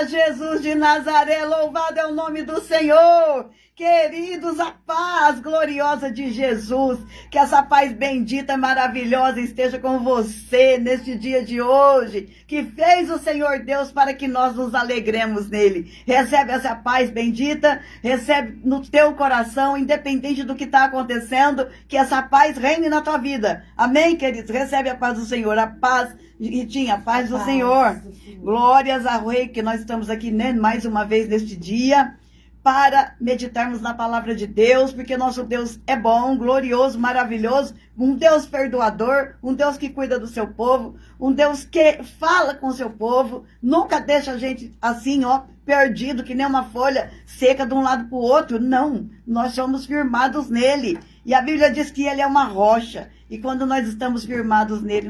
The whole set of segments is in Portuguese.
a Jesus de Nazaré, louvado é o nome do Senhor. Queridos, a paz gloriosa de Jesus, que essa paz bendita, maravilhosa esteja com você neste dia de hoje, que fez o Senhor Deus para que nós nos alegremos nele. Recebe essa paz bendita, recebe no teu coração, independente do que está acontecendo, que essa paz reine na tua vida. Amém, queridos? Recebe a paz do Senhor, a paz, Ritinha, a paz do Senhor. Glórias ao Rei, que nós estamos aqui, né, mais uma vez neste dia, para meditarmos na palavra de Deus, porque nosso Deus é bom, glorioso, maravilhoso, um Deus perdoador, um Deus que cuida do seu povo, um Deus que fala com o seu povo, nunca deixa a gente assim, ó, perdido, que nem uma folha seca de um lado para o outro. Não, nós somos firmados nele, e a Bíblia diz que ele é uma rocha, e quando nós estamos firmados nele,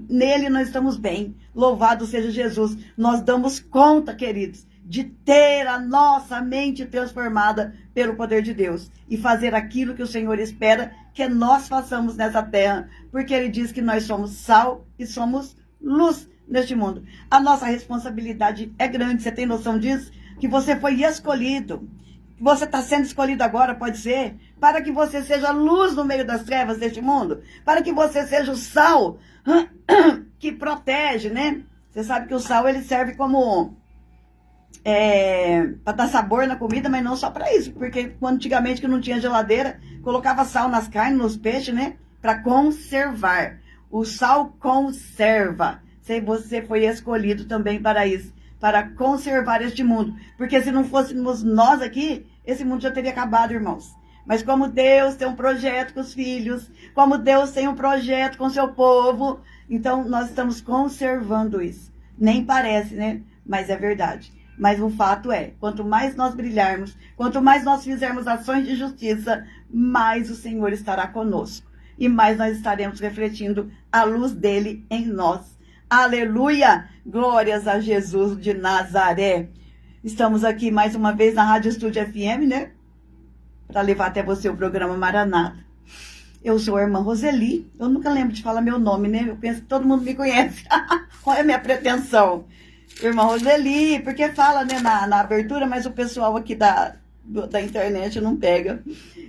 nele, nós estamos bem. Louvado seja Jesus. Nós damos conta, queridos, de ter a nossa mente transformada pelo poder de Deus e fazer aquilo que o Senhor espera que nós façamos nessa terra, porque Ele diz que nós somos sal e somos luz neste mundo. A nossa responsabilidade é grande, você tem noção disso? Que você foi escolhido, você está sendo escolhido agora, pode ser, para que você seja luz no meio das trevas deste mundo, para que você seja o sal que protege, né? Você sabe que o sal ele serve como para dar sabor na comida, mas não só para isso, porque antigamente que não tinha geladeira, colocava sal nas carnes, nos peixes, né? Para conservar. O sal conserva. Você foi escolhido também para isso, para conservar este mundo, porque se não fôssemos nós aqui, esse mundo já teria acabado, irmãos. Mas como Deus tem um projeto com os filhos, como Deus tem um projeto com o seu povo, então nós estamos conservando isso. Nem parece, né? Mas é verdade. Mas o fato é, quanto mais nós brilharmos, quanto mais nós fizermos ações de justiça, mais o Senhor estará conosco. E mais nós estaremos refletindo a luz dele em nós. Aleluia! Glórias a Jesus de Nazaré. Estamos aqui mais uma vez na Rádio Estúdio FM, né? Para levar até você o programa Maranata. Eu sou a irmã Roseli. Eu nunca lembro de falar meu nome, né? Eu penso que todo mundo me conhece. Qual é a minha pretensão? Irmã Roseli, porque fala, né, na abertura, mas o pessoal aqui da internet não pega.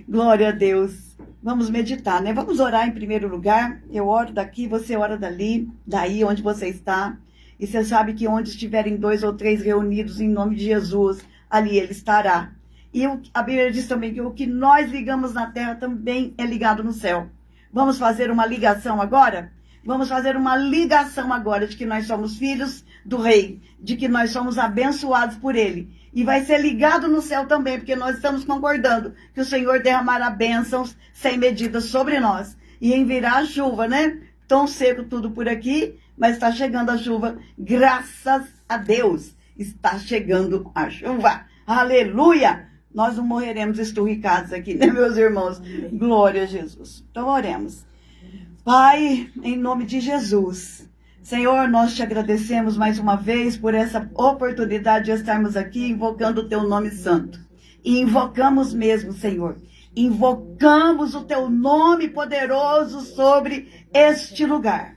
Glória a Deus. Vamos meditar, né? Vamos orar em primeiro lugar. Eu oro daqui, você ora dali, daí onde você está. E você sabe que onde estiverem 2 ou 3 reunidos em nome de Jesus, ali ele estará. E a Bíblia diz também que o que nós ligamos na terra também é ligado no céu. Vamos fazer uma ligação agora? Vamos fazer uma ligação agora de que nós somos filhos do Rei, de que nós somos abençoados por Ele. E vai ser ligado no céu também, porque nós estamos concordando que o Senhor derramará bênçãos sem medida sobre nós. E enviará a chuva, né? Tão seco tudo por aqui, mas está chegando a chuva, graças a Deus. Está chegando a chuva. Aleluia! Nós não morreremos esturricados aqui, né, meus irmãos? Glória a Jesus. Então, oremos. Pai, em nome de Jesus, Senhor, nós te agradecemos mais uma vez por essa oportunidade de estarmos aqui invocando o teu nome santo. E invocamos mesmo, Senhor, invocamos o teu nome poderoso sobre este lugar.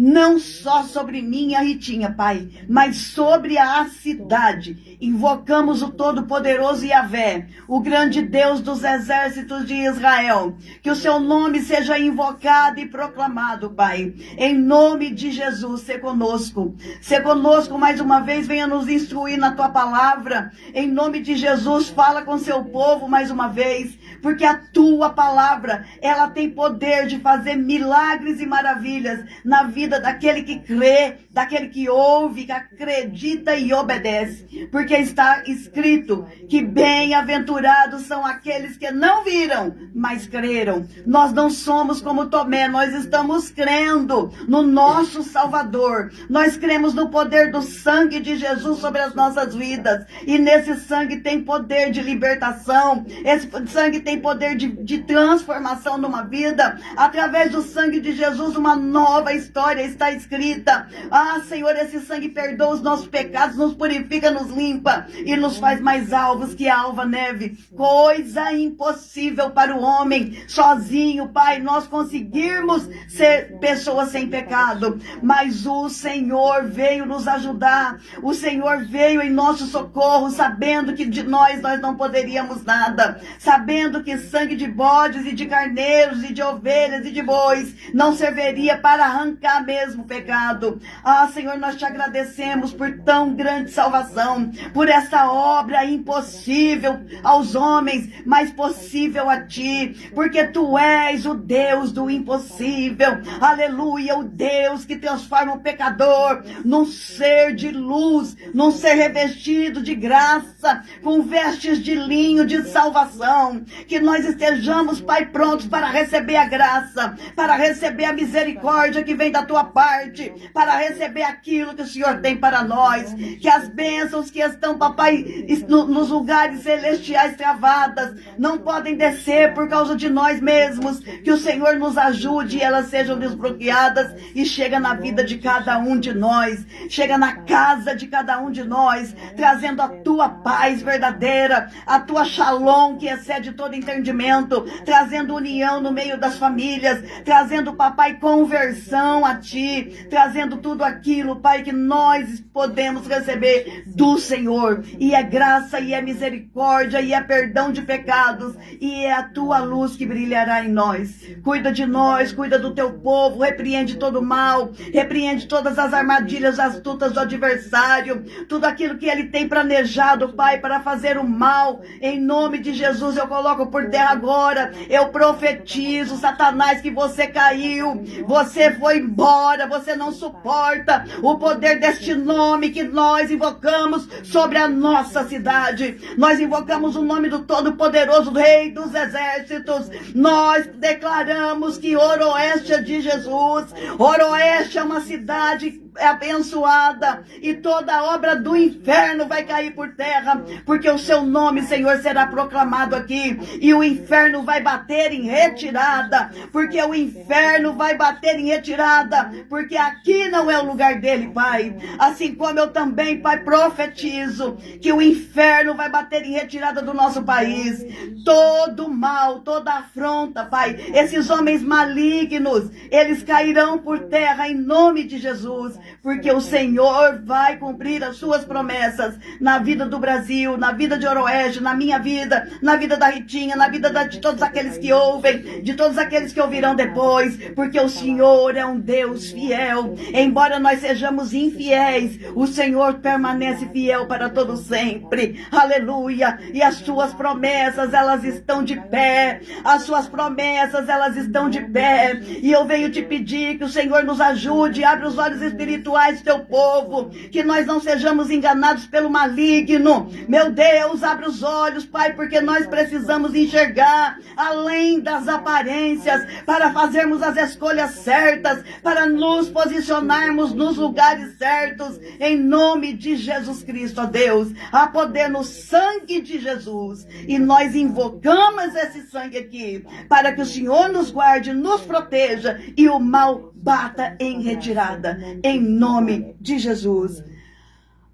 Não só sobre mim e a Ritinha, Pai, mas sobre a cidade. Invocamos o Todo-Poderoso Yahvé, o grande Deus dos exércitos de Israel. Que o seu nome seja invocado e proclamado, Pai. Em nome de Jesus, se conosco. Se conosco mais uma vez, venha nos instruir na tua palavra. Em nome de Jesus, fala com seu povo mais uma vez. Porque a tua palavra, ela tem poder de fazer milagres e maravilhas na vida daquele que crê, daquele que ouve, que acredita e obedece. Porque está escrito que bem-aventurados são aqueles que não viram, mas creram. Nós não somos como Tomé, nós estamos crendo no nosso Salvador. Nós cremos no poder do sangue de Jesus sobre as nossas vidas. E nesse sangue tem poder de libertação. Esse sangue tem poder de transformação numa vida. Através do sangue de Jesus, uma nova história está escrita. Ah, Senhor, esse sangue perdoa os nossos pecados, nos purifica, nos limpa. limpa e nos faz mais alvos que a alva neve. Coisa impossível para o homem, sozinho, Pai, nós conseguirmos ser pessoas sem pecado. Mas o Senhor veio nos ajudar. O Senhor veio em nosso socorro, sabendo que de nós não poderíamos nada. Sabendo que sangue de bodes e de carneiros e de ovelhas e de bois não serviria para arrancar mesmo o pecado. Ah, Senhor, nós te agradecemos por tão grande salvação, por essa obra impossível aos homens, mas possível a ti, porque tu és o Deus do impossível. Aleluia, o Deus que transforma o pecador num ser de luz, num ser revestido de graça, com vestes de linho de salvação. Que nós estejamos, Pai, prontos para receber a graça, para receber a misericórdia que vem da tua parte, para receber aquilo que o Senhor tem para nós. Que as bênçãos que estão, papai, nos lugares celestiais travadas, não podem descer por causa de nós mesmos. Que o Senhor nos ajude e elas sejam desbloqueadas e chega na vida de cada um de nós, chega na casa de cada um de nós, trazendo a tua paz verdadeira, a tua shalom que excede todo entendimento, trazendo união no meio das famílias, trazendo, papai, conversão a ti, trazendo tudo aquilo, Pai, que nós podemos receber do Senhor. E é graça, e é misericórdia, e é perdão de pecados, e é a tua luz que brilhará em nós. Cuida de nós, cuida do teu povo, repreende todo o mal, repreende todas as armadilhas astutas do adversário, tudo aquilo que ele tem planejado, Pai, para fazer o mal. Em nome de Jesus eu coloco por terra agora. Eu profetizo, Satanás, que você caiu, você foi embora, você não suporta o poder deste nome que nós invocamos sobre a nossa cidade. Nós invocamos o nome do Todo-Poderoso, Rei dos Exércitos. Nós declaramos que Oroeste é de Jesus. Oroeste é uma cidade abençoada, e toda obra do inferno vai cair por terra, porque o seu nome, Senhor, será proclamado aqui, e o inferno vai bater em retirada, porque o inferno vai bater em retirada, porque aqui não é o lugar dele, Pai. Assim como eu também, Pai, profetizo que o inferno vai bater em retirada do nosso país. Todo mal, toda afronta, Pai, esses homens malignos, eles cairão por terra em nome de Jesus, porque o Senhor vai cumprir as suas promessas na vida do Brasil, na vida de Oroeste, na minha vida, na vida da Ritinha, na vida de todos aqueles que ouvem, de todos aqueles que ouvirão depois, porque o Senhor é um Deus fiel. Embora nós sejamos infiéis, o Senhor permanece fiel para todo sempre. Aleluia! E as suas promessas, elas estão de pé. As suas promessas, elas estão de pé. E eu venho te pedir que o Senhor nos ajude, abre os olhos espirituais do teu povo, que nós não sejamos enganados pelo maligno. Meu Deus, abre os olhos, Pai, porque nós precisamos enxergar além das aparências, para fazermos as escolhas certas, para nos posicionarmos nos lugares certos, em nome de Jesus Cristo, ó Deus. Há poder no sangue de Jesus, e nós invocamos esse sangue aqui, para que o Senhor nos guarde, nos proteja, e o mal bata em retirada, em nome de Jesus.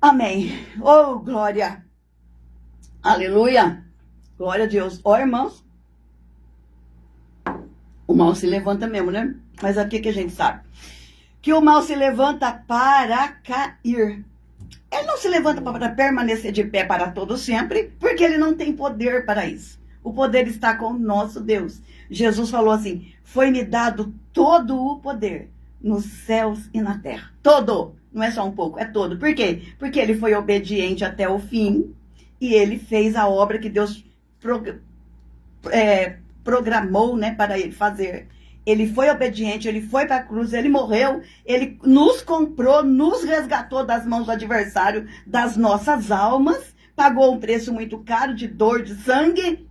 Amém. Oh, glória. Aleluia. Glória a Deus. Ó, irmãos, o mal se levanta mesmo, né? Mas aqui que a gente sabe que o mal se levanta para cair. Ele não se levanta para permanecer de pé para todo sempre, porque ele não tem poder para isso. O poder está com o nosso Deus. Jesus falou assim: foi-me dado todo o poder nos céus e na terra. Todo. Não é só um pouco, é todo. Por quê? Porque ele foi obediente até o fim, e ele fez a obra que Deus programou, né, para ele fazer. Ele foi obediente, ele foi para a cruz, ele morreu, ele nos comprou, nos resgatou das mãos do adversário, das nossas almas, pagou um preço muito caro de dor, de sangue.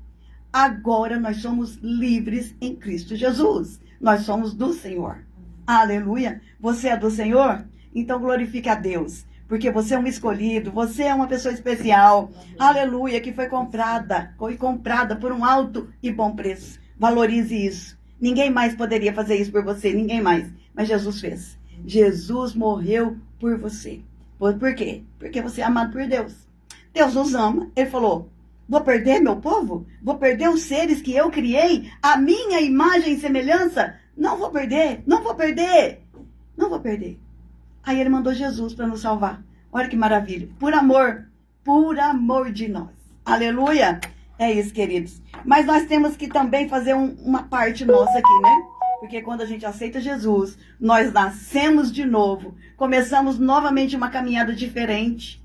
Agora nós somos livres em Cristo Jesus. Nós somos do Senhor. Aleluia. Você é do Senhor? Então glorifique a Deus, porque você é um escolhido, você é uma pessoa especial. Aleluia, que foi comprada por um alto e bom preço. Valorize isso. Ninguém mais poderia fazer isso por você, ninguém mais. Mas Jesus fez. Jesus morreu por você. Por quê? Porque você é amado por Deus. Deus nos ama. Ele falou, vou perder meu povo? Vou perder os seres que eu criei? A minha imagem e semelhança? Não vou perder, não vou perder, não vou perder. Aí ele mandou Jesus para nos salvar. Olha que maravilha. Por amor de nós. Aleluia. É isso, queridos. Mas nós temos que também fazer uma parte nossa aqui, né? Porque quando a gente aceita Jesus, nós nascemos de novo. Começamos novamente uma caminhada diferente.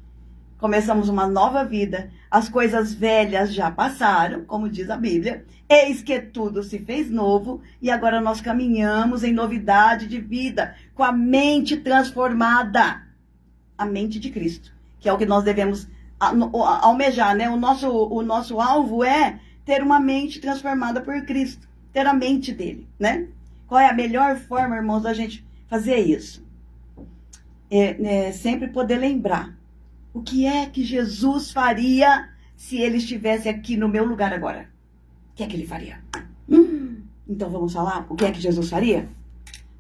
Começamos uma nova vida. As coisas velhas já passaram, como diz a Bíblia. Eis que tudo se fez novo. E agora nós caminhamos em novidade de vida. Com a mente transformada. A mente de Cristo. Que é o que nós devemos almejar, né? O nosso alvo é ter uma mente transformada por Cristo. Ter a mente dele, né? Qual é a melhor forma, irmãos, da gente fazer isso? Sempre poder lembrar. O que é que Jesus faria se ele estivesse aqui no meu lugar agora? O que é que ele faria? Então vamos falar o que é que Jesus faria?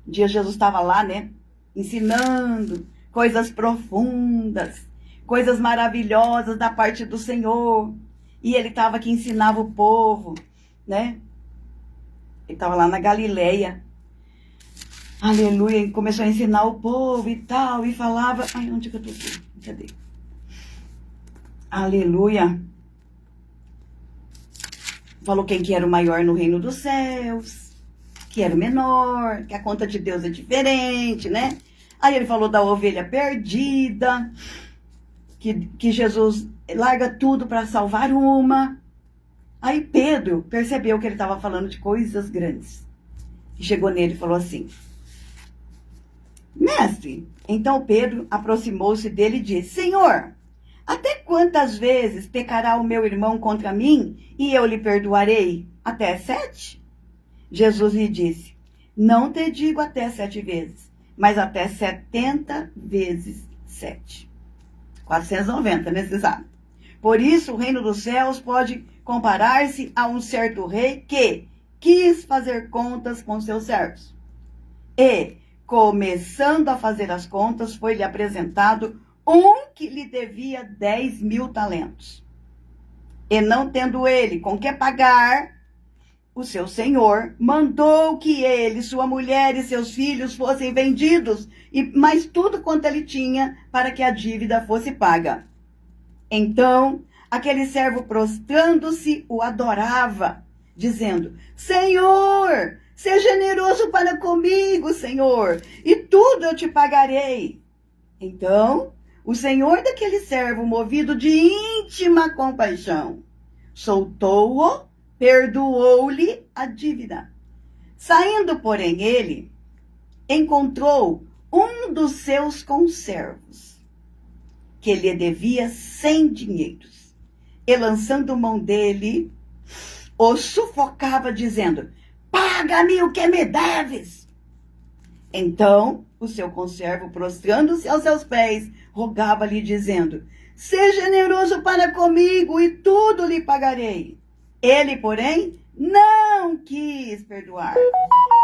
Um dia Jesus estava lá, né? Ensinando coisas profundas, coisas maravilhosas da parte do Senhor. E ele estava aqui, ensinava o povo, né? Ele estava lá na Galileia. Aleluia. E começou a ensinar o povo e tal. E falava... Ai, onde que eu tô aqui? Cadê? Aleluia. Falou quem que era o maior no reino dos céus. Que era o menor. Que a conta de Deus é diferente, né? Aí ele falou da ovelha perdida. Que Jesus larga tudo para salvar uma. Aí Pedro percebeu que ele estava falando de coisas grandes. E chegou nele e falou assim: Mestre, então Pedro aproximou-se dele e disse: Senhor, até quantas vezes pecará o meu irmão contra mim e eu lhe perdoarei? Até 7? Jesus lhe disse: Não te digo até 7 vezes, mas até 70 vezes 7. 490, nesse exato. Por isso, o reino dos céus pode comparar-se a um certo rei que quis fazer contas com seus servos. E, começando a fazer as contas, foi-lhe apresentado um que lhe devia 10.000 talentos. E não tendo ele com que pagar, o seu senhor mandou que ele, sua mulher e seus filhos fossem vendidos, e mais tudo quanto ele tinha, para que a dívida fosse paga. Então, aquele servo, prostrando-se, o adorava, dizendo: Senhor, seja generoso para comigo, Senhor, e tudo eu te pagarei. Então, o senhor daquele servo, movido de íntima compaixão, soltou-o, perdoou-lhe a dívida. Saindo, porém, ele encontrou um dos seus conservos, que lhe devia 100 dinheiros, e lançando mão dele, o sufocava, dizendo: Paga-me o que me deves. Então, o seu conservo, prostrando-se aos seus pés, rogava-lhe, dizendo: Seja generoso para comigo, e tudo lhe pagarei. Ele, porém, não quis perdoar.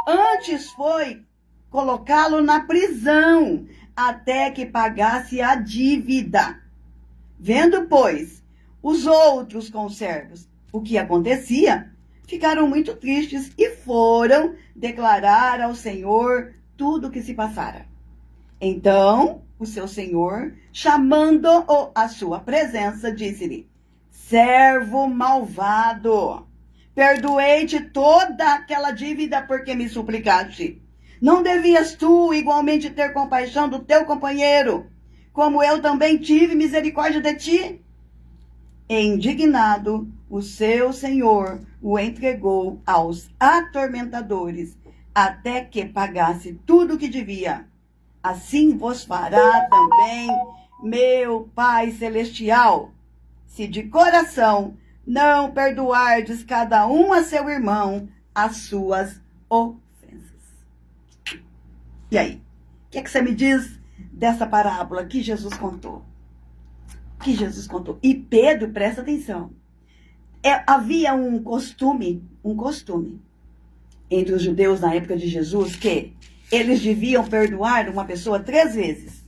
Antes foi colocá-lo na prisão, até que pagasse a dívida. Vendo, pois, os outros conservos o que acontecia, ficaram muito tristes e foram declarar ao Senhor tudo o que se passara. Então, o seu senhor, chamando-o à sua presença, disse-lhe: Servo malvado, perdoei-te toda aquela dívida porque me suplicaste. Não devias tu igualmente ter compaixão do teu companheiro, como eu também tive misericórdia de ti? E indignado, o seu senhor o entregou aos atormentadores, até que pagasse tudo o que devia. Assim vos fará também meu Pai Celestial, se de coração não perdoardes cada um a seu irmão as suas ofensas. E aí? O que é que você me diz dessa parábola que Jesus contou? Que Jesus contou. E Pedro, presta atenção. Havia um costume entre os judeus na época de Jesus, que eles deviam perdoar uma pessoa 3 vezes.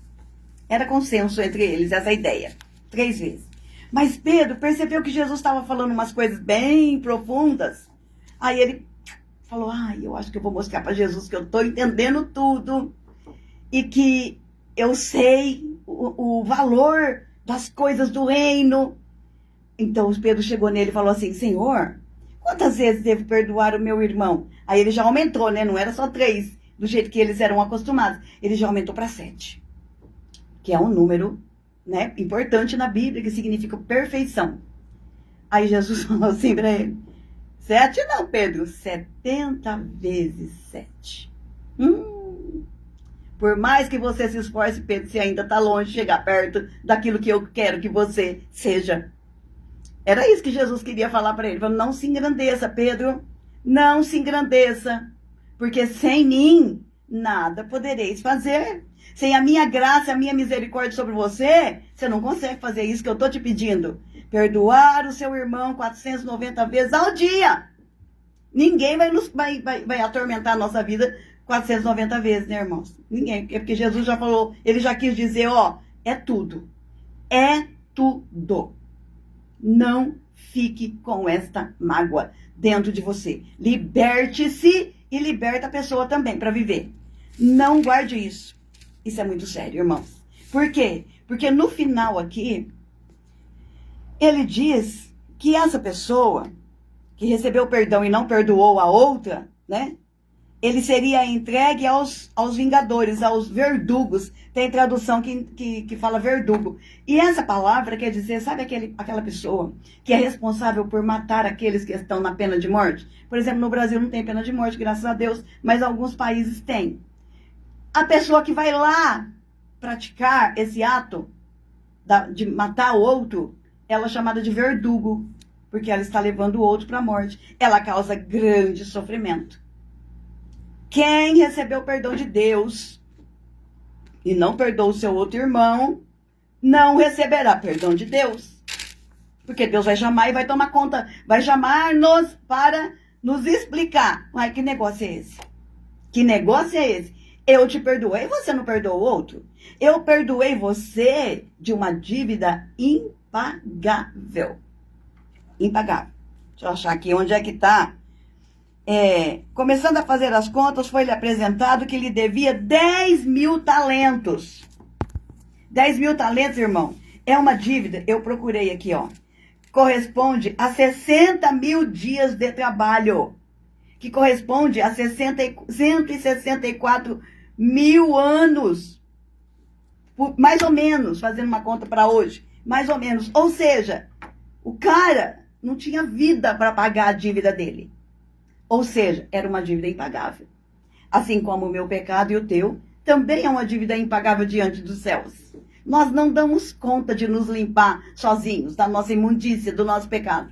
Era consenso entre eles essa ideia. 3 vezes. Mas Pedro percebeu que Jesus estava falando umas coisas bem profundas. Aí ele falou, eu acho que eu vou mostrar para Jesus que eu estou entendendo tudo. E que eu sei o valor das coisas do reino. Então Pedro chegou nele e falou assim, Senhor, quantas vezes devo perdoar o meu irmão? Aí ele já aumentou, né? Não era só 3, do jeito que eles eram acostumados. Ele já aumentou para 7. Que é um número, né, importante na Bíblia, que significa perfeição. Aí Jesus falou assim para ele, 7 não, Pedro, 70 vezes 7. Por mais que você se esforce, Pedro, você ainda está longe de chegar perto daquilo que eu quero que você seja. Era isso que Jesus queria falar para ele. Falou, não se engrandeça, Pedro. Não se engrandeça. Porque sem mim, nada podereis fazer. Sem a minha graça, a minha misericórdia sobre você, você não consegue fazer isso que eu estou te pedindo. Perdoar o seu irmão 490 vezes ao dia. Ninguém vai atormentar a nossa vida 490 vezes, né, irmãos? Ninguém. É porque Jesus já falou, ele já quis dizer, é tudo. É tudo. Não fique com esta mágoa dentro de você. Liberte-se e liberta a pessoa também para viver. Não guarde isso. Isso é muito sério, irmãos. Por quê? Porque no final aqui, ele diz que essa pessoa que recebeu perdão e não perdoou a outra, né? Ele seria entregue aos vingadores, aos verdugos. Tem tradução que fala verdugo. E essa palavra quer dizer, sabe aquela pessoa que é responsável por matar aqueles que estão na pena de morte? Por exemplo, no Brasil não tem pena de morte, graças a Deus, mas alguns países têm. A pessoa que vai lá praticar esse ato de matar o outro, ela é chamada de verdugo, porque ela está levando o outro para a morte. Ela causa grande sofrimento. Quem recebeu o perdão de Deus e não perdoou o seu outro irmão, não receberá perdão de Deus. Porque Deus vai chamar e vai tomar conta, vai chamar-nos para nos explicar. Mas que negócio é esse? Que negócio é esse? Eu te perdoei e você não perdoou o outro? Eu perdoei você de uma dívida impagável. Impagável. Deixa eu achar aqui onde é que está. Começando a fazer as contas, foi-lhe apresentado que lhe devia 10.000 talentos. 10.000 talentos, irmão, é uma dívida, eu procurei aqui, corresponde a 60.000 dias de trabalho, que corresponde a 164 mil anos, mais ou menos, fazendo uma conta para hoje, mais ou menos. Ou seja, o cara não tinha vida para pagar a dívida dele. Ou seja, era uma dívida impagável. Assim como o meu pecado e o teu, também é uma dívida impagável diante dos céus. Nós não damos conta de nos limpar sozinhos da nossa imundícia, do nosso pecado.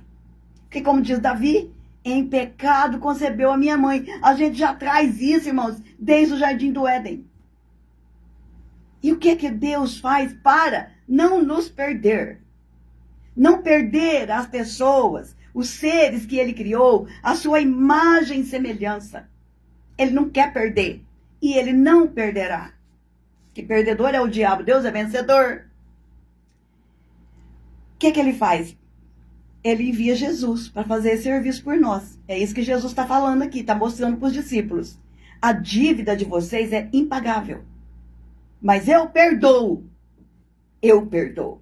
Porque como diz Davi, em pecado concebeu a minha mãe. A gente já traz isso, irmãos, desde o jardim do Éden. E o que é que Deus faz para não nos perder? Não perder as pessoas, os seres que ele criou, a sua imagem e semelhança. Ele não quer perder. E ele não perderá. Que perdedor é o diabo, Deus é vencedor. O que é que ele faz? Ele envia Jesus para fazer esse serviço por nós. É isso que Jesus está falando aqui, está mostrando para os discípulos. A dívida de vocês é impagável. Mas eu perdoo. Eu perdoo.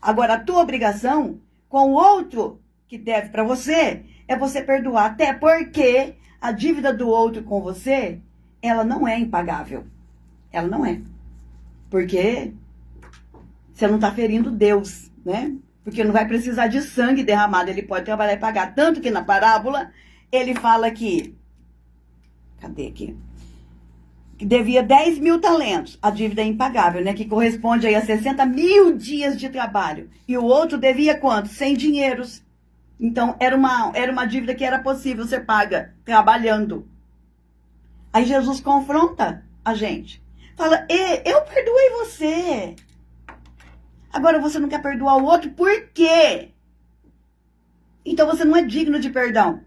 Agora, a tua obrigação com o outro que deve para você é você perdoar. Até porque a dívida do outro com você, ela não é impagável. Ela não é. Porque você não está ferindo Deus, né? Porque não vai precisar de sangue derramado, ele pode trabalhar e pagar. Tanto que na parábola, ele fala que, cadê aqui? Que devia 10.000 talentos, a dívida é impagável, né? Que corresponde aí a 60.000 dias de trabalho. E o outro devia quanto? 100 dinheiros. Então, era uma dívida que era possível ser paga, trabalhando. Aí Jesus confronta a gente. Fala, eu perdoei você. Agora você não quer perdoar o outro, por quê? Então você não é digno de perdão.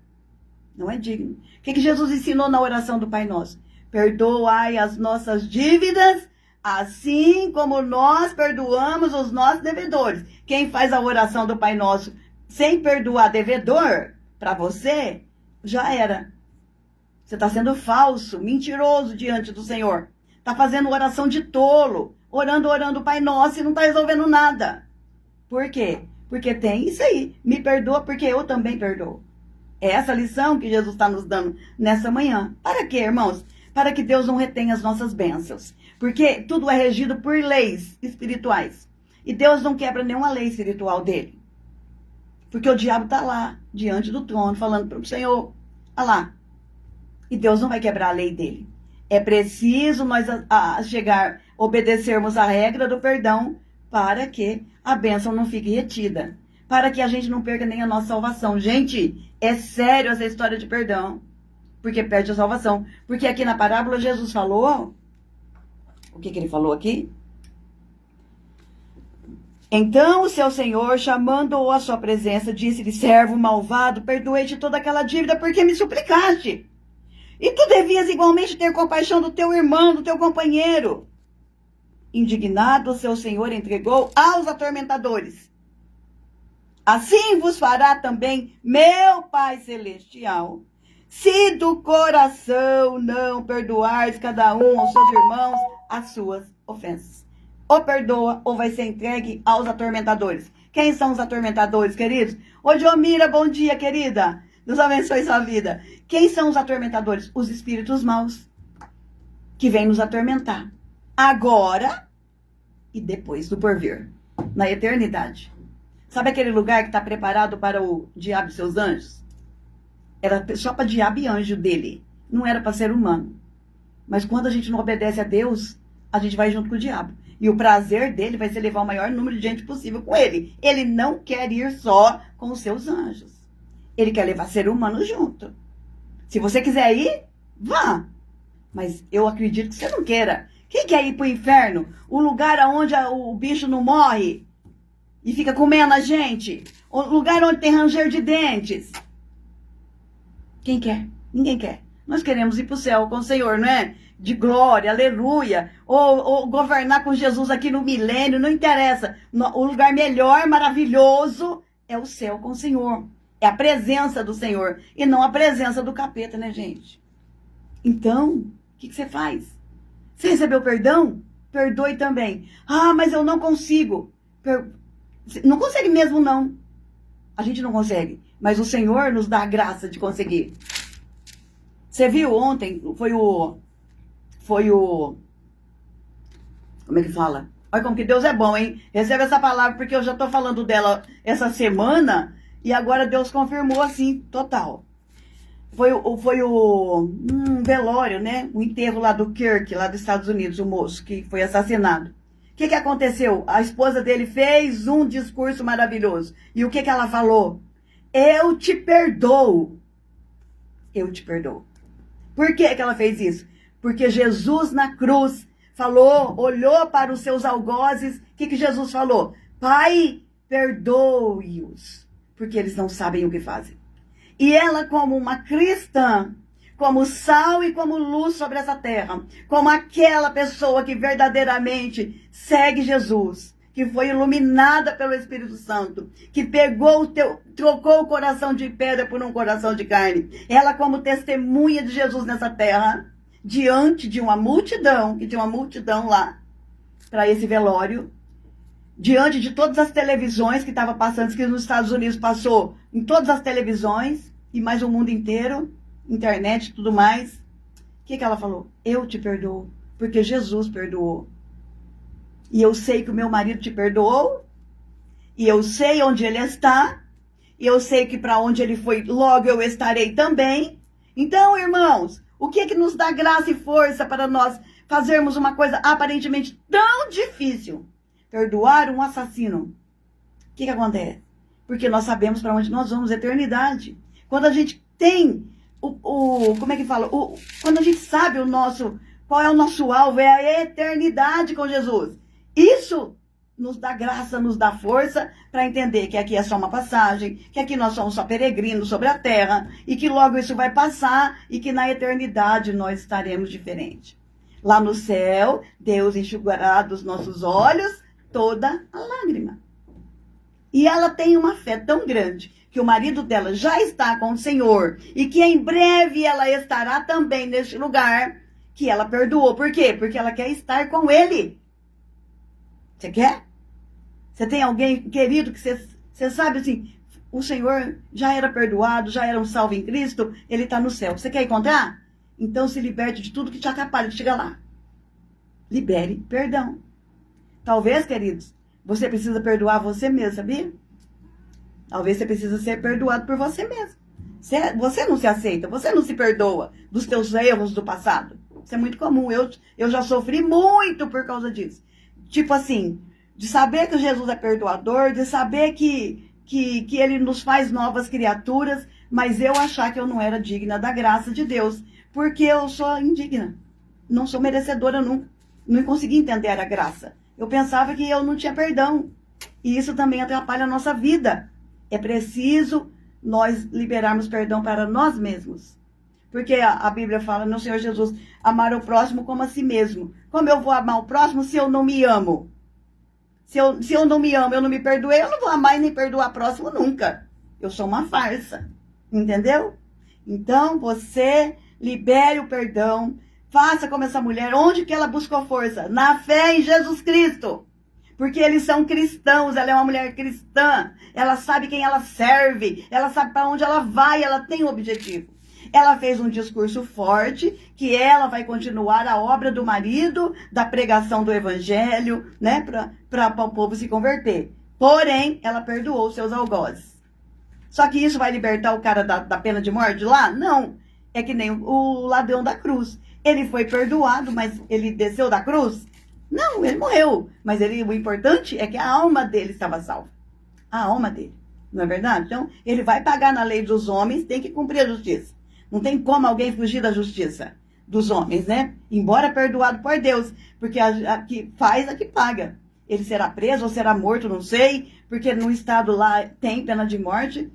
Não é digno. O que Jesus ensinou na oração do Pai Nosso? Perdoai as nossas dívidas, assim como nós perdoamos os nossos devedores. Quem faz a oração do Pai Nosso sem perdoar devedor, para você, já era. Você está sendo falso, mentiroso diante do Senhor. Está fazendo oração de tolo, orando o Pai Nosso e não está resolvendo nada. Por quê? Porque tem isso aí. Me perdoa porque eu também perdoo. É essa lição que Jesus está nos dando nessa manhã. Para quê, irmãos? Para que Deus não retenha as nossas bênçãos. Porque tudo é regido por leis espirituais. E Deus não quebra nenhuma lei espiritual dele. Porque o diabo está lá, diante do trono, falando para o Senhor. Olha lá. E Deus não vai quebrar a lei dele. É preciso nós obedecermos a regra do perdão para que a bênção não fique retida. Para que a gente não perca nem a nossa salvação. Gente, é sério essa história de perdão. Porque perde a salvação. Porque aqui na parábola Jesus falou... O que ele falou aqui? Então o seu senhor, chamando-o à sua presença, disse-lhe: servo malvado, perdoei-te toda aquela dívida porque me suplicaste. E tu devias igualmente ter compaixão do teu irmão, do teu companheiro. Indignado, o seu senhor entregou aos atormentadores. Assim vos fará também meu Pai Celestial, se do coração não perdoares cada um aos seus irmãos as suas ofensas. Ou perdoa, ou vai ser entregue aos atormentadores. Quem são os atormentadores, queridos? Ô, Diomira, bom dia, querida. Deus abençoe sua vida. Quem são os atormentadores? Os espíritos maus, que vêm nos atormentar. Agora e depois do porvir, na eternidade. Sabe aquele lugar que está preparado para o diabo e seus anjos? Era só para diabo e anjo dele. Não era para ser humano. Mas quando a gente não obedece a Deus, a gente vai junto com o diabo. E o prazer dele vai ser levar o maior número de gente possível com ele. Ele não quer ir só com os seus anjos. Ele quer levar ser humano junto. Se você quiser ir, vá. Mas eu acredito que você não queira. Quem quer ir para o inferno? O lugar onde o bicho não morre e fica comendo a gente? O lugar onde tem ranger de dentes? Quem quer? Ninguém quer. Nós queremos ir para o céu com o Senhor, não é? De glória, aleluia. Ou governar com Jesus aqui no milênio, não interessa. O lugar melhor, maravilhoso, é o céu com o Senhor. É a presença do Senhor e não a presença do capeta, né, gente? Então, o que você faz? Você recebeu perdão? Perdoe também. Ah, mas eu não consigo. Não consegue mesmo, não. A gente não consegue. Mas o Senhor nos dá a graça de conseguir. Você viu ontem? Foi o... Como é que fala? Olha como que Deus é bom, hein? Recebe essa palavra porque eu já tô falando dela essa semana e agora Deus confirmou assim, total. Foi o velório, né? O enterro lá do Kirk, lá dos Estados Unidos, o moço que foi assassinado. O que aconteceu? A esposa dele fez um discurso maravilhoso. E o que ela falou? Eu te perdoo. Eu te perdoo. Por que ela fez isso? Porque Jesus na cruz falou, olhou para os seus algozes. O que Jesus falou? Pai, perdoe-os, porque eles não sabem o que fazem. E ela, como uma cristã, como sal e como luz sobre essa terra, como aquela pessoa que verdadeiramente segue Jesus, que foi iluminada pelo Espírito Santo, que trocou o coração de pedra por um coração de carne. Ela, como testemunha de Jesus nessa terra, diante de uma multidão, que tinha uma multidão lá, para esse velório, diante de todas as televisões que estavam passando, que nos Estados Unidos passou em todas as televisões, e mais o mundo inteiro, internet e tudo mais. O que ela falou? Eu te perdoo, porque Jesus perdoou. E eu sei que o meu marido te perdoou, e eu sei onde ele está, e eu sei que para onde ele foi, logo eu estarei também. Então, irmãos, o que nos dá graça e força para nós fazermos uma coisa aparentemente tão difícil? Perdoar um assassino. O que acontece? Porque nós sabemos para onde nós vamos, eternidade. Quando a gente tem como é que fala? Quando a gente sabe qual é o nosso alvo, é a eternidade com Jesus. Isso nos dá graça, nos dá força para entender que aqui é só uma passagem, que aqui nós somos só peregrinos sobre a terra, e que logo isso vai passar, e que na eternidade nós estaremos diferentes. Lá no céu, Deus enxugará dos nossos olhos toda a lágrima. E ela tem uma fé tão grande que o marido dela já está com o Senhor e que em breve ela estará também neste lugar, que ela perdoou. Por quê? Porque ela quer estar com ele. Você quer? Você tem alguém querido que você sabe assim, o Senhor já era perdoado, já era um salvo em Cristo, ele está no céu. Você quer encontrar? Então se liberte de tudo que te atrapalha de chegar lá. Libere perdão. Talvez, queridos, você precisa perdoar você mesmo, sabia? Talvez você precisa ser perdoado por você mesmo. Você não se aceita, você não se perdoa dos teus erros do passado. Isso é muito comum, eu já sofri muito por causa disso. Tipo assim, de saber que Jesus é perdoador, de saber que ele nos faz novas criaturas, mas eu achar que eu não era digna da graça de Deus, porque eu sou indigna. Não sou merecedora nunca. Não consegui entender a graça. Eu pensava que eu não tinha perdão. E isso também atrapalha a nossa vida. É preciso nós liberarmos perdão para nós mesmos. Porque a Bíblia fala no Senhor Jesus, amar o próximo como a si mesmo. Como eu vou amar o próximo se eu não me amo? Se eu não me amo, eu não me perdoei, eu não vou amar e nem perdoar o próximo nunca. Eu sou uma farsa. Entendeu? Então, você libere o perdão. Faça como essa mulher. Onde que ela buscou força? Na fé em Jesus Cristo. Porque eles são cristãos. Ela é uma mulher cristã. Ela sabe quem ela serve. Ela sabe para onde ela vai. Ela tem um objetivo. Ela fez um discurso forte, que ela vai continuar a obra do marido, da pregação do evangelho, né, para o povo se converter. Porém, ela perdoou os seus algozes. Só que isso vai libertar o cara da pena de morte lá? Não. É que nem o ladrão da cruz. Ele foi perdoado, mas ele desceu da cruz? Não, ele morreu. Mas o importante é que a alma dele estava salva. A alma dele. Não é verdade? Então, ele vai pagar na lei dos homens, tem que cumprir a justiça. Não tem como alguém fugir da justiça dos homens, né? Embora perdoado por Deus. Porque a que faz, a que paga. Ele será preso ou será morto, não sei. Porque no estado lá tem pena de morte.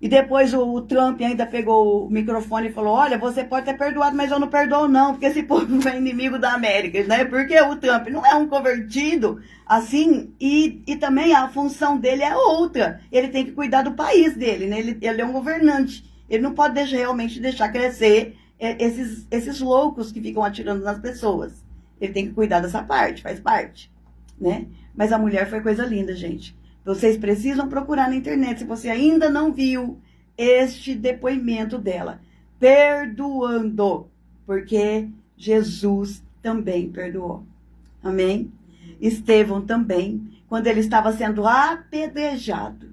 E depois o Trump ainda pegou o microfone e falou, olha, você pode ter perdoado, mas eu não perdoo não, porque esse povo é inimigo da América, né? Porque o Trump não é um convertido, assim, e também a função dele é outra. Ele tem que cuidar do país dele, né? Ele é um governante. Ele não pode realmente deixar crescer esses loucos que ficam atirando nas pessoas. Ele tem que cuidar dessa parte, faz parte, né? Mas a mulher foi coisa linda, gente. Vocês precisam procurar na internet, se você ainda não viu este depoimento dela. Perdoando, porque Jesus também perdoou. Amém? Estevão também, quando ele estava sendo apedrejado.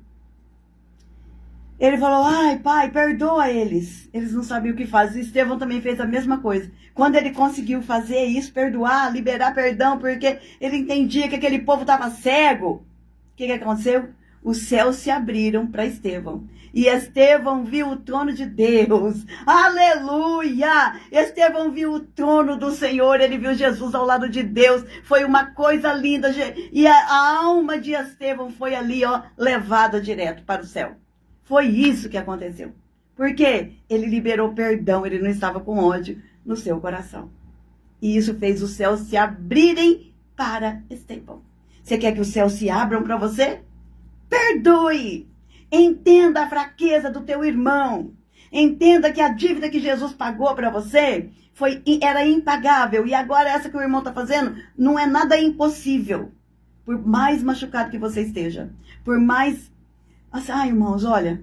Ele falou, ai pai, perdoa eles. Eles não sabiam o que fazer. Estevão também fez a mesma coisa. Quando ele conseguiu fazer isso, perdoar, liberar perdão, porque ele entendia que aquele povo estava cego. O que aconteceu? Os céus se abriram para Estevão. E Estevão viu o trono de Deus. Aleluia! Estevão viu o trono do Senhor. Ele viu Jesus ao lado de Deus. Foi uma coisa linda. E a alma de Estevão foi ali, ó, levada direto para o céu. Foi isso que aconteceu. Porque ele liberou perdão. Ele não estava com ódio no seu coração. E isso fez os céus se abrirem para Estevão. Você quer que os céus se abram para você? Perdoe. Entenda a fraqueza do teu irmão. Entenda que a dívida que Jesus pagou para você era impagável. E agora essa que o irmão está fazendo não é nada impossível. Por mais machucado que você esteja. Por mais... Ai, irmãos, olha.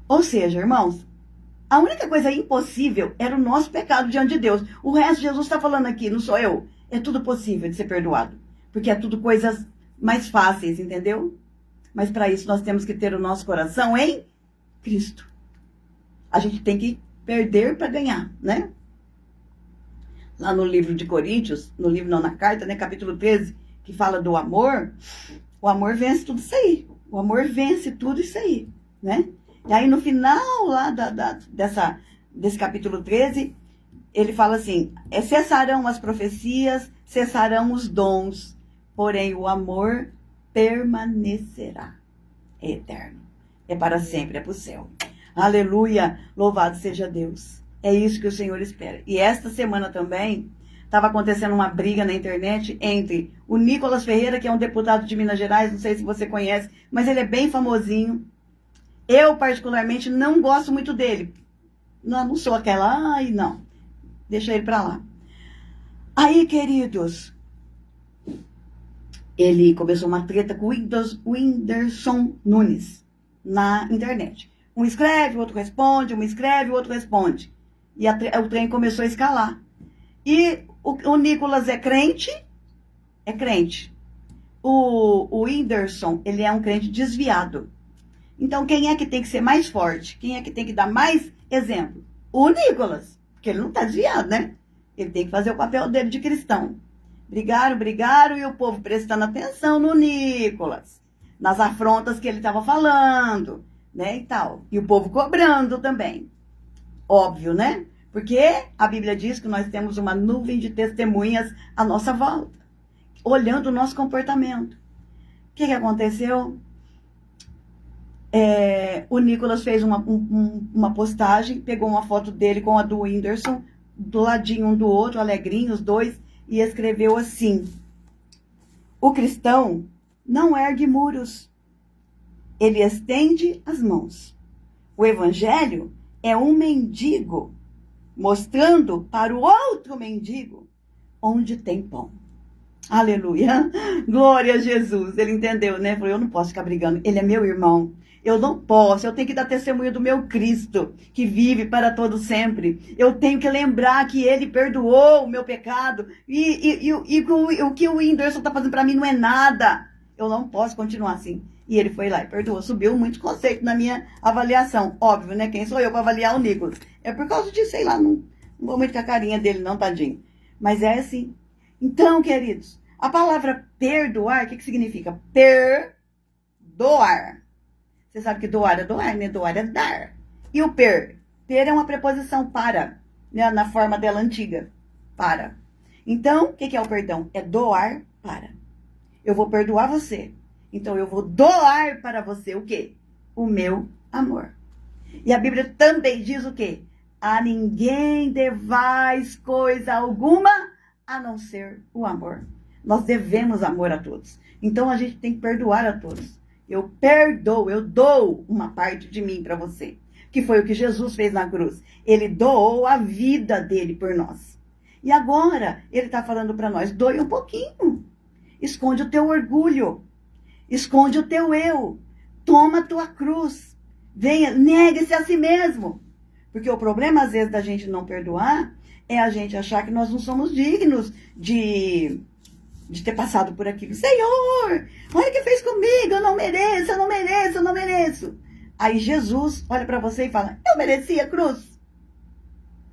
Ou seja, irmãos, a única coisa impossível era o nosso pecado diante de Deus. O resto Jesus está falando aqui, não sou eu. É tudo possível de ser perdoado. Porque é tudo coisas mais fáceis, entendeu? Mas para isso nós temos que ter o nosso coração em Cristo. A gente tem que perder para ganhar, né? Lá no livro de Coríntios, na carta, né, capítulo 13, que fala do amor, o amor vence tudo isso aí. O amor vence tudo isso aí, né? E aí no final lá desse capítulo 13, ele fala assim, cessarão as profecias, cessarão os dons, porém o amor permanecerá. É eterno. É para sempre, é para o céu. Aleluia! Louvado seja Deus. É isso que o Senhor espera. E esta semana também estava acontecendo uma briga na internet entre o Nicolas Ferreira, que é um deputado de Minas Gerais, não sei se você conhece, mas ele é bem famosinho. Eu, particularmente, não gosto muito dele. Não sou aquela, ai, não. Deixa ele pra lá. Aí, queridos, ele começou uma treta com o Whindersson Nunes na internet. Um escreve, o outro responde, um escreve, o outro responde. E o trem começou a escalar. E o Nicolas é crente. O Whindersson, ele é um crente desviado. Então, quem é que tem que ser mais forte? Quem é que tem que dar mais exemplo? O Nicolas, porque ele não está desviado, né? Ele tem que fazer o papel dele de cristão. Brigaram, e o povo prestando atenção no Nicolas, nas afrontas que ele estava falando, né, e tal. E o povo cobrando também. Óbvio, né? Porque a Bíblia diz que nós temos uma nuvem de testemunhas à nossa volta, olhando o nosso comportamento. O que aconteceu? O Nicolas fez uma postagem, pegou uma foto dele com a do Whindersson, do ladinho um do outro, alegrinho, os dois, e escreveu assim: o cristão não ergue muros, ele estende as mãos. O evangelho é um mendigo mostrando para o outro mendigo onde tem pão. Aleluia. Glória a Jesus. Ele entendeu, né? Falou, eu não posso ficar brigando. Ele é meu irmão. Eu não posso. Eu tenho que dar testemunho do meu Cristo, que vive para todo sempre. Eu tenho que lembrar que ele perdoou o meu pecado. E o que o Whindersson está fazendo para mim não é nada. Eu não posso continuar assim. E ele foi lá e perdoou. Subiu muitos conceitos na minha avaliação. Óbvio, né? Quem sou eu para avaliar o Nicolas? É por causa de, sei lá, não vou muito com a carinha dele não, tadinho. Mas é assim. Então, queridos, a palavra perdoar, o que significa? Perdoar. Você sabe que doar é doar, né? Doar é dar. E o per é uma preposição para, né? Na forma dela antiga. Para. Então, o que é o perdão? É doar para. Eu vou perdoar você. Então, eu vou doar para você o quê? O meu amor. E a Bíblia também diz o quê? A ninguém devais coisa alguma a não ser o amor. Nós devemos amor a todos. Então, a gente tem que perdoar a todos. Eu perdoo, eu dou uma parte de mim para você. Que foi o que Jesus fez na cruz. Ele doou a vida dele por nós. E agora, ele está falando para nós, doe um pouquinho. Esconde o teu orgulho. Esconde o teu eu. Toma a tua cruz. Venha, negue-se a si mesmo. Porque o problema, às vezes, da gente não perdoar, é a gente achar que nós não somos dignos de ter passado por aquilo. Senhor, olha o que fez comigo, eu não mereço, eu não mereço, eu não mereço. Aí Jesus olha para você e fala, eu mereci a cruz.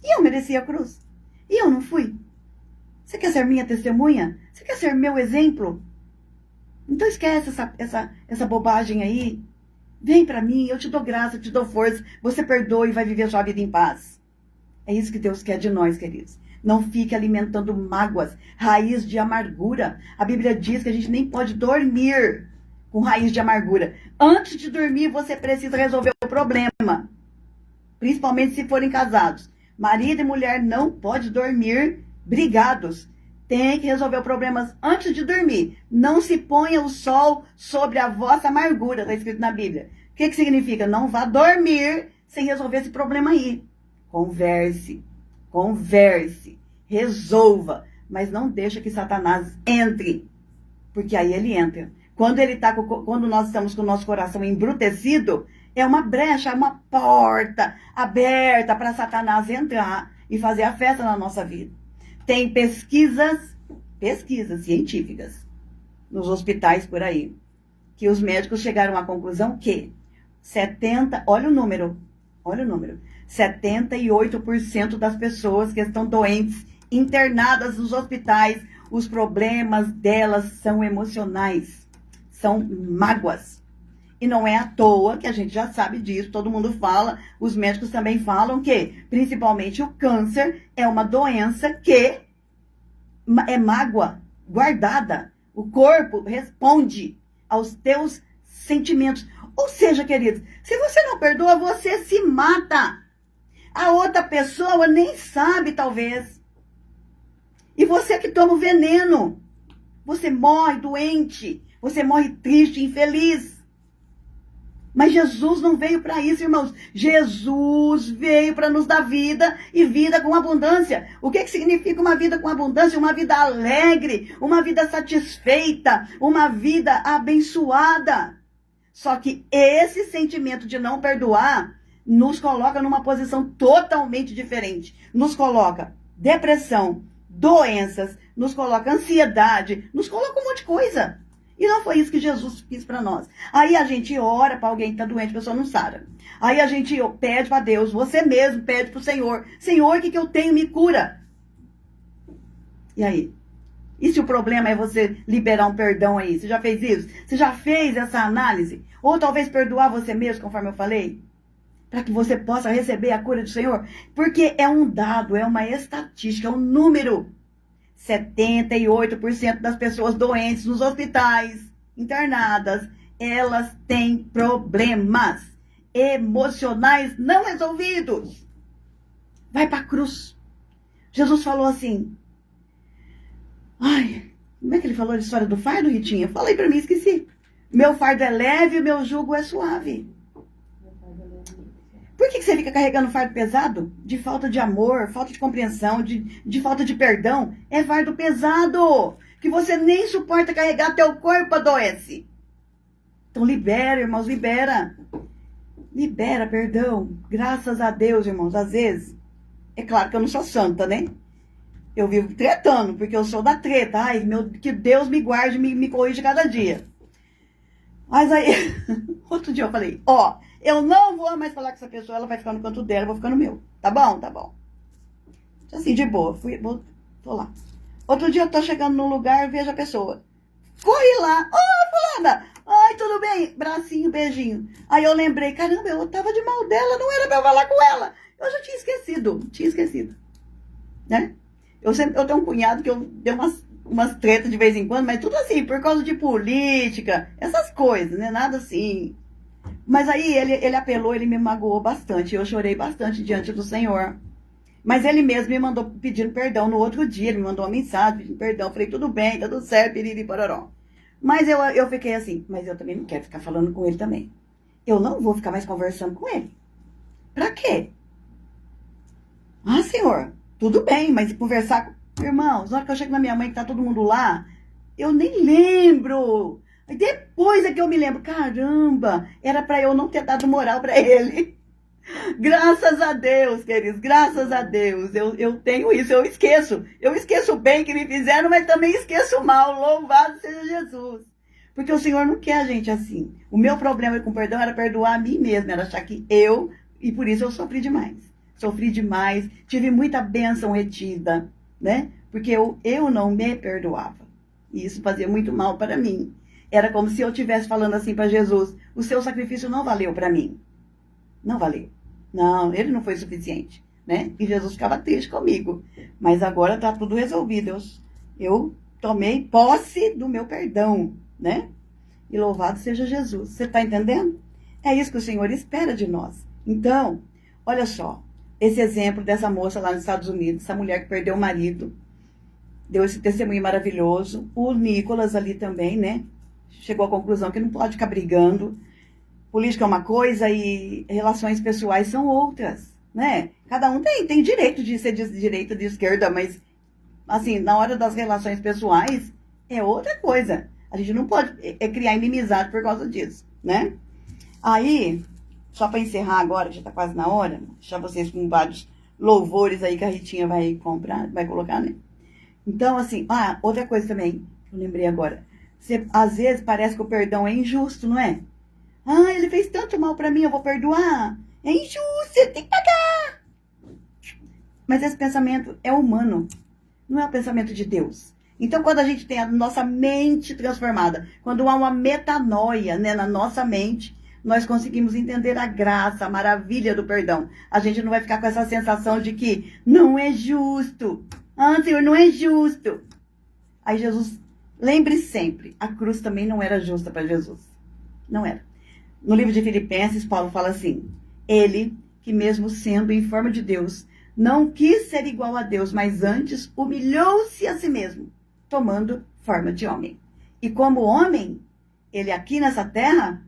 E eu mereci a cruz. E eu não fui. Você quer ser minha testemunha? Você quer ser meu exemplo? Então esquece essa bobagem aí. Vem para mim, eu te dou graça, eu te dou força. Você perdoa e vai viver a sua vida em paz. É isso que Deus quer de nós, queridos. Não fique alimentando mágoas, raiz de amargura. A Bíblia diz que a gente nem pode dormir com raiz de amargura. Antes de dormir, você precisa resolver o problema. Principalmente se forem casados. Marido e mulher não podem dormir brigados. Tem que resolver os problemas antes de dormir. Não se ponha o sol sobre a vossa amargura, está escrito na Bíblia. O que significa? Não vá dormir sem resolver esse problema aí. Converse, resolva, mas não deixa que Satanás entre, porque aí ele entra. Quando nós estamos com o nosso coração embrutecido, é uma brecha, uma porta aberta para Satanás entrar e fazer a festa na nossa vida. Tem pesquisas científicas nos hospitais por aí, que os médicos chegaram à conclusão que 78% das pessoas que estão doentes, internadas nos hospitais, os problemas delas são emocionais, são mágoas. E não é à toa que a gente já sabe disso, todo mundo fala, os médicos também falam que, principalmente o câncer, é uma doença que é mágoa guardada. O corpo responde aos teus sentimentos. Ou seja, queridos, se você não perdoa, você se mata. A outra pessoa nem sabe, talvez. E você que toma o veneno, você morre doente, você morre triste, infeliz. Mas Jesus não veio para isso, irmãos. Jesus veio para nos dar vida e vida com abundância. O que significa uma vida com abundância? Uma vida alegre, uma vida satisfeita, uma vida abençoada. Só que esse sentimento de não perdoar nos coloca numa posição totalmente diferente. Nos coloca depressão, doenças, nos coloca ansiedade, nos coloca um monte de coisa. E não foi isso que Jesus quis para nós. Aí a gente ora para alguém que está doente, a pessoa não sara. Aí a gente pede para Deus, você mesmo pede para o Senhor. Senhor, o que eu tenho? Me cura. E aí? E se o problema é você liberar um perdão aí? Você já fez isso? Você já fez essa análise? Ou talvez perdoar você mesmo, conforme eu falei? Para que você possa receber a cura do Senhor? Porque é um dado, é uma estatística, é um número. 78% das pessoas doentes nos hospitais, internadas, elas têm problemas emocionais não resolvidos. Vai para a cruz. Jesus falou assim, ai, como é que ele falou a história do fardo, Ritinha? Falei para mim, esqueci. Meu fardo é leve, meu jugo é suave. Por que você fica carregando fardo pesado? De falta de amor, falta de compreensão, de falta de perdão. É fardo pesado, que você nem suporta carregar, teu corpo adoece. Então libera, irmãos, libera. Libera perdão. Graças a Deus, irmãos. Às vezes, é claro que eu não sou santa, né? Eu vivo tretando, porque eu sou da treta. Ai, que Deus me guarde, me corrija cada dia. Mas aí, outro dia eu falei, eu não vou mais falar com essa pessoa, ela vai ficar no canto dela, eu vou ficar no meu. Tá bom? Tá bom. Assim, de boa. Tô lá. Outro dia eu tô chegando num lugar, vejo a pessoa. Corri lá. Fulana. Ai, tudo bem? Bracinho, beijinho. Aí eu lembrei, caramba, eu tava de mal dela, não era pra eu falar com ela. Eu já tinha esquecido. Né? Eu tenho um cunhado que eu dei umas tretas de vez em quando, mas tudo assim, por causa de política, essas coisas, né? Nada assim. Mas aí ele apelou, ele me magoou bastante. Eu chorei bastante diante do Senhor. Mas ele mesmo me mandou pedindo perdão no outro dia. Ele me mandou uma mensagem pedindo perdão. Eu falei, tudo bem, tá tudo certo, piriri, pororó. Mas eu fiquei assim, mas eu também não quero ficar falando com ele também. Eu não vou ficar mais conversando com ele. Pra quê? Ah, Senhor, tudo bem, mas conversar com... Irmãos, na hora que eu chego na minha mãe, que tá todo mundo lá, eu nem lembro. Depois é que eu me lembro, caramba, era para eu não ter dado moral para ele. Graças a Deus, queridos, graças a Deus. Eu tenho isso, eu esqueço o bem que me fizeram, mas também esqueço o mal. Louvado seja Jesus. Porque o Senhor não quer a gente assim. O meu problema com perdão era perdoar a mim mesma, era achar que e por isso eu sofri demais. Tive muita bênção retida, né? Porque eu não me perdoava. E isso fazia muito mal para mim. Era como se eu estivesse falando assim para Jesus, o seu sacrifício não valeu para mim. Não valeu. Não, ele não foi suficiente, né? E Jesus ficava triste comigo. Mas agora está tudo resolvido. Eu tomei posse do meu perdão, né? E louvado seja Jesus. Você está entendendo? É isso que o Senhor espera de nós. Então, olha só. Esse exemplo dessa moça lá nos Estados Unidos, essa mulher que perdeu o marido, deu esse testemunho maravilhoso. O Nicolas ali também, né? Chegou à conclusão que não pode ficar brigando. Política é uma coisa e relações pessoais são outras, né? Cada um tem direito de ser de direita, de esquerda, mas, assim, na hora das relações pessoais, é outra coisa. A gente não pode criar inimizade por causa disso, né? Aí, só para encerrar agora, já tá quase na hora, deixar vocês com vários louvores aí que a Ritinha vai colocar, né? Então, assim, outra coisa também, eu lembrei agora. Às vezes parece que o perdão é injusto, não é? Ele fez tanto mal pra mim, eu vou perdoar. É injusto, você tem que pagar. Mas esse pensamento é humano, não é o pensamento de Deus. Então, quando a gente tem a nossa mente transformada, quando há uma metanoia, né, na nossa mente, nós conseguimos entender a graça, a maravilha do perdão. A gente não vai ficar com essa sensação de que não é justo. Senhor, não é justo. Aí Jesus... Lembre sempre, a cruz também não era justa para Jesus. Não era. No livro de Filipenses, Paulo fala assim, ele que mesmo sendo em forma de Deus, não quis ser igual a Deus, mas antes humilhou-se a si mesmo, tomando forma de homem. E como homem, ele aqui nessa terra,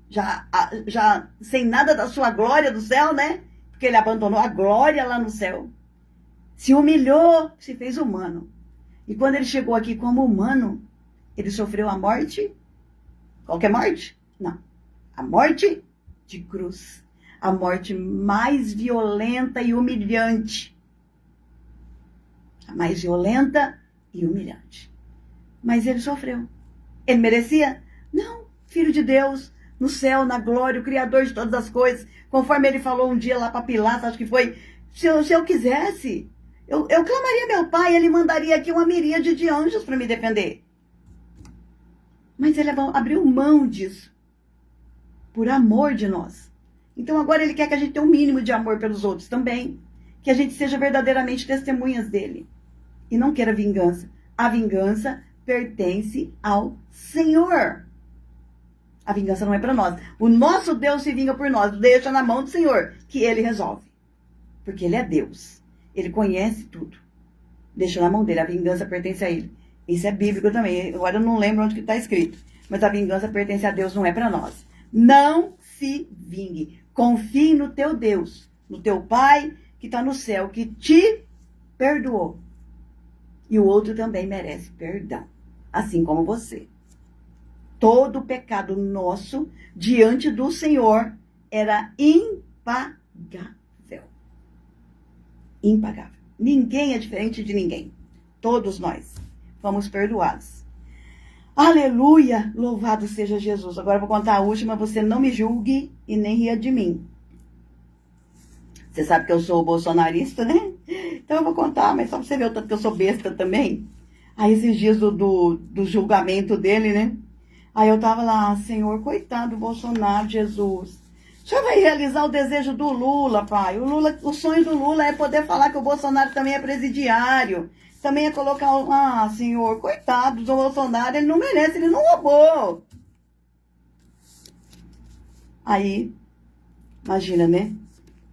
já sem nada da sua glória do céu, né? Porque ele abandonou a glória lá no céu. Se humilhou, se fez humano. E quando ele chegou aqui como humano, ele sofreu a morte. Qualquer morte? Não. A morte de cruz. A morte mais violenta e humilhante. A mais violenta e humilhante. Mas ele sofreu. Ele merecia? Não. Filho de Deus, no céu, na glória, o Criador de todas as coisas. Conforme ele falou um dia lá para Pilatos, acho que foi, se eu quisesse, eu clamaria meu pai, ele mandaria aqui uma miríade de anjos para me defender. Mas ele abriu mão disso. Por amor de nós. Então agora ele quer que a gente tenha um mínimo de amor pelos outros também. Que a gente seja verdadeiramente testemunhas dele. E não queira vingança. A vingança pertence ao Senhor. A vingança não é para nós. O nosso Deus se vinga por nós. Deixa na mão do Senhor, que ele resolve. Porque ele é Deus. Ele conhece tudo. Deixa na mão dele. A vingança pertence a ele. Isso é bíblico também. Agora eu não lembro onde que está escrito. Mas a vingança pertence a Deus, não é para nós. Não se vingue. Confie no teu Deus. No teu Pai que está no céu. Que te perdoou. E o outro também merece perdão. Assim como você. Todo pecado nosso diante do Senhor era impagável. Impagável. Ninguém é diferente de ninguém. Todos nós fomos perdoados. Aleluia! Louvado seja Jesus. Agora eu vou contar a última. Você não me julgue e nem ria de mim. Você sabe que eu sou bolsonarista, né? Então eu vou contar, mas só pra você ver o tanto que eu sou besta também. Aí esses dias do julgamento dele, né? Aí eu tava lá, Senhor, coitado do Bolsonaro, Jesus. O Senhor vai realizar o desejo do Lula, pai. O sonho do Lula é poder falar que o Bolsonaro também é presidiário. Também é colocar, Senhor, coitado do Bolsonaro, ele não merece, ele não roubou. Aí, imagina, né?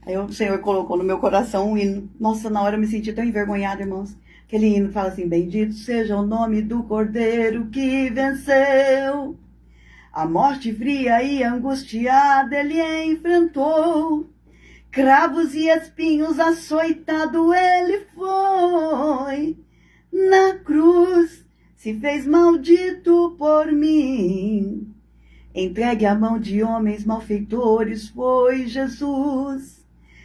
Aí o Senhor colocou no meu coração um hino. Nossa, na hora eu me senti tão envergonhada, irmãos. Aquele hino fala assim, bendito seja o nome do Cordeiro que venceu. A morte fria e angustiada ele enfrentou. Cravos e espinhos açoitado ele foi. Na cruz se fez maldito por mim. Entregue à mão de homens malfeitores foi Jesus.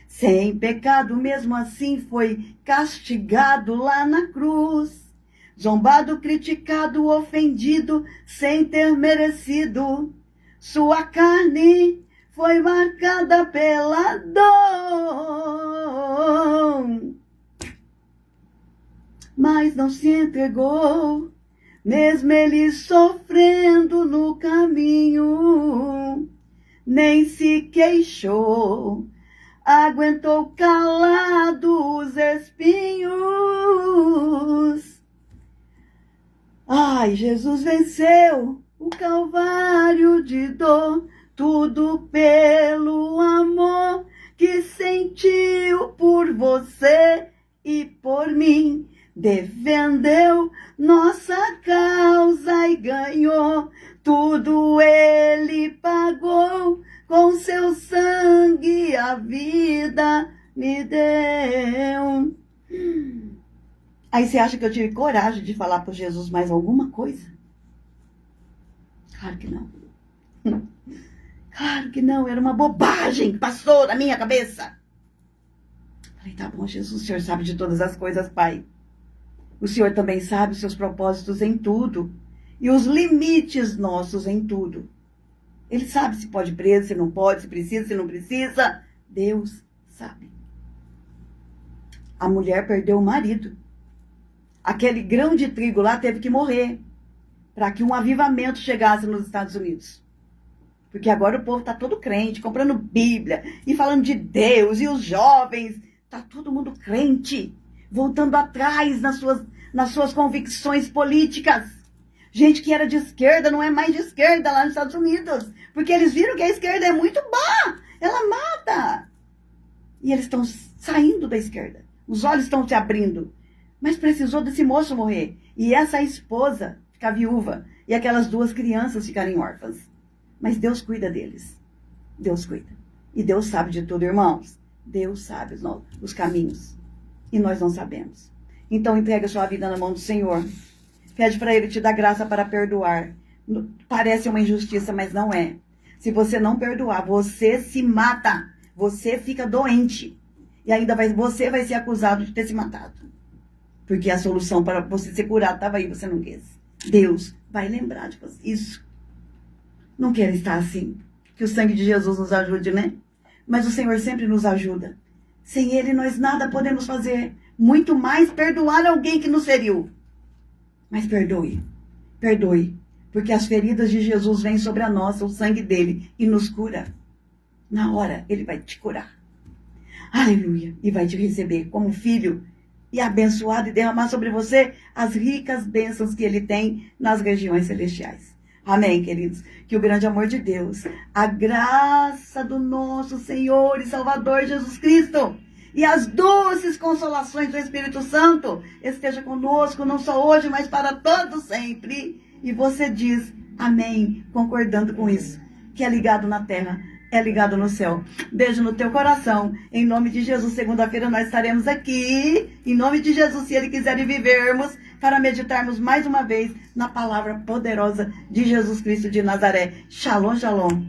Sem pecado mesmo assim foi castigado lá na cruz. Zombado, criticado, ofendido, sem ter merecido. Sua carne foi marcada pela dor. Mas não se entregou, mesmo ele sofrendo no caminho. Nem se queixou, aguentou calado os espinhos. Ai, Jesus venceu o calvário de dor, tudo pelo amor que sentiu por você e por mim. Defendeu nossa causa e ganhou, tudo ele pagou, com seu sangue a vida me deu. Aí você acha que eu tive coragem de falar para Jesus mais alguma coisa? Claro que não. Claro que não, era uma bobagem que passou na minha cabeça. Falei, tá bom, Jesus, o Senhor sabe de todas as coisas, Pai. O Senhor também sabe os seus propósitos em tudo. E os limites nossos em tudo. Ele sabe se pode ir preso, se não pode, se precisa, se não precisa. Deus sabe. A mulher perdeu o marido. Aquele grão de trigo lá teve que morrer. Para que um avivamento chegasse nos Estados Unidos. Porque agora o povo está todo crente, comprando Bíblia e falando de Deus. E os jovens, está todo mundo crente. Voltando atrás nas suas convicções políticas. Gente que era de esquerda não é mais de esquerda lá nos Estados Unidos. Porque eles viram que a esquerda é muito má. Ela mata. E eles estão saindo da esquerda. Os olhos estão se abrindo. Mas precisou desse moço morrer. E essa esposa ficar viúva. E aquelas 2 crianças ficarem órfãs. Mas Deus cuida deles. Deus cuida. E Deus sabe de tudo, irmãos. Deus sabe os caminhos. E nós não sabemos. Então entrega a sua vida na mão do Senhor. Pede para Ele te dar graça para perdoar. Parece uma injustiça, mas não é. Se você não perdoar, você se mata. Você fica doente. E ainda você vai ser acusado de ter se matado. Porque a solução para você ser curado estava aí, você não quis. Deus vai lembrar de você. Isso. Não quero estar assim. Que o sangue de Jesus nos ajude, né? Mas o Senhor sempre nos ajuda. Sem Ele nós nada podemos fazer. Muito mais perdoar alguém que nos feriu. Mas perdoe. Perdoe. Porque as feridas de Jesus vêm sobre a nossa, o sangue dele, e nos cura. Na hora, Ele vai te curar. Aleluia. E vai te receber como filho e abençoado e derramar sobre você as ricas bênçãos que Ele tem nas regiões celestiais. Amém, queridos? Que o grande amor de Deus, a graça do nosso Senhor e Salvador Jesus Cristo e as doces consolações do Espírito Santo esteja conosco, não só hoje, mas para todo sempre. E você diz amém, concordando com isso, que é ligado na terra, é ligado no céu. Beijo no teu coração. Em nome de Jesus, segunda-feira nós estaremos aqui. Em nome de Jesus, se Ele quiser e vivermos, para meditarmos mais uma vez na palavra poderosa de Jesus Cristo de Nazaré. Shalom, shalom.